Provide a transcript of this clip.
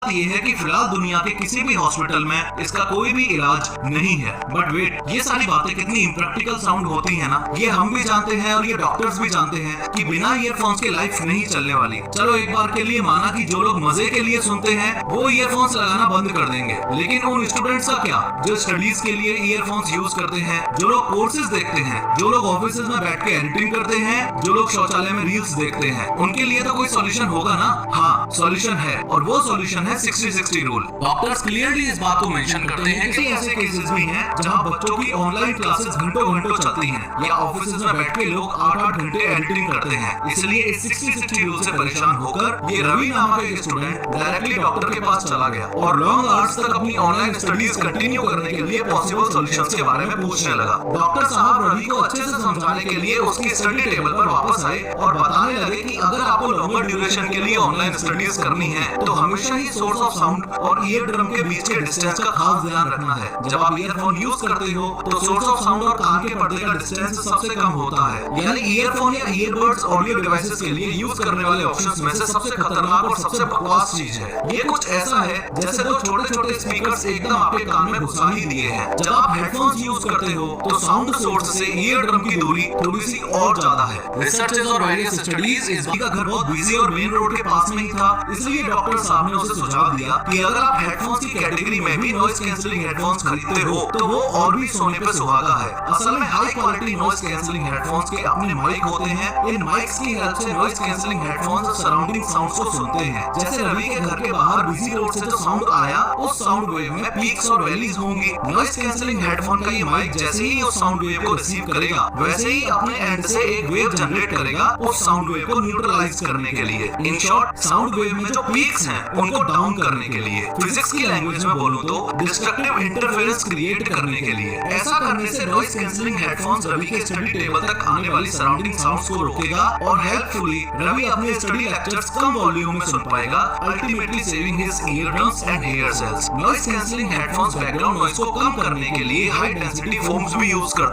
ये है कि फिलहाल दुनिया के किसी भी हॉस्पिटल में इसका कोई भी इलाज नहीं है। बट वेट, ये सारी बातें कितनी इम्प्रैक्टिकल साउंड होती है ना, ये हम भी जानते हैं और ये डॉक्टर्स भी जानते हैं कि बिना ईयरफोन्स के लाइफ नहीं चलने वाली। चलो एक बार के लिए माना कि जो लोग मजे के लिए सुनते हैं वो ईयरफोन्स लगाना बंद कर देंगे, लेकिन उन स्टूडेंट्स का क्या जो स्टडीज के लिए ईयरफोन्स यूज करते हैं, जो लोग कोर्सेज देखते हैं, जो लोग ऑफिस में बैठ के एडिटिंग करते हैं, जो लोग शौचालय में रील्स देखते हैं, उनके लिए तो कोई सॉल्यूशन होगा ना। हाँ, सॉल्यूशन है, और वो सॉल्यूशन है 60-60 रूल। डॉक्टर्स क्लियरली इस बात को मेंशन करते हैं कि ऐसे केसेस भी हैं जहां बच्चों की ऑनलाइन क्लासेस घंटों चलती हैं या ऑफिस में बैठ के लोग 8-8 घंटे एडिटिंग करते हैं। इसलिए इस 60-60 रूल से परेशान होकर ये रवि नामक एक स्टूडेंट डायरेक्टली डॉक्टर के पास चला गया और लॉन्ग आवर्स तक अपनी ऑनलाइन स्टडीज कंटिन्यू करने के लिए पॉसिबल सॉल्यूशंस के बारे में पूछने लगा। डॉक्टर साहब रवि को अच्छे से समझाने के लिए उसकी स्टडी टेबल पर वापस आए और बताने लगे कि अगर आपको लॉन्गर ड्यूरेशन के लिए ऑनलाइन स्टडीज करनी है तो हमेशा ही सोर्स ऑफ साउंड और ईयर ड्रम के बीच के डिस्टेंस का खास ध्यान रखना है। जब आप ईयरफोन यूज करते हो तो सोर्स ऑफ साउंड और कान के पर्दे का डिस्टेंस सबसे कम होता है, यानी ईयरफोन या ईयरबड्स ऑडियो डिवाइसेस के लिए यूज करने वाले ऑप्शंस में से सबसे खतरनाक और सबसे बकवास चीज है। ये कुछ ऐसा है जैसे दो छोटे-छोटे स्पीकर्स एकदम आपके कान में घुसा ही दिए हैं। जब आप हेडफोन्स यूज करते हो तो साउंड सोर्स से ईयर ड्रम की दूरी थोड़ी सी और ज्यादा है। रिसर्चेस और वेरियस स्टडीज इस बात का घर बहुत बिजी और मेन रोड के पास में ही था, इसलिए डॉक्टर साहब ने उसे सुझाव दिया कि अगर आप हेडफोन्स की कैटेगरी में भी नॉइज कैंसलिंग हेडफोन्स खरीदते हो तो वो और भी सोने पे सुहागा है। असल में high quality noise cancelling headphones के अपने माइक होते हैं। इन माइक्स की हेल्प से noise cancelling headphones surrounding sounds को सुनते हैं। जैसे रवि के घर के बाहर बिजी रोड से जो साउंड आया, उस साउंड वेव में पीक्स और वैलीज होंगी। नॉइज कैंसलिंग हेडफोन का ये माइक जैसे ही उस साउंड वेव को रिसीव करेगा वैसे ही अपने एंड से एक वेव जनरेट करेगा उस साउंड वेव को न्यूट्रलाइज करने के लिए। इन शॉर्ट, साउंड वेव में जो पीक्स हैं उनको डाउन करने के लिए। फिजिक्स की लैंग्वेज में बोलूं तो डिस्ट्रक्टिव इंटरफेरेंस क्रिएट करने के लिए। ऐसा करने से नॉइज कैंसलिंग हेडफोन्स रवि के स्टडी टेबल तक आने वाली सराउंडिंग साउंड्स को रोकेगा और हेल्पफुली रवि अपने स्टडी लेक्चर्स कम वॉल्यूम में सुन पाएगा, ultimately saving his eardrums and hair cells. Noise cancelling headphones background noise को कम करने के लिए हाई डेंसिटी फोम्स भी यूज करते हैं।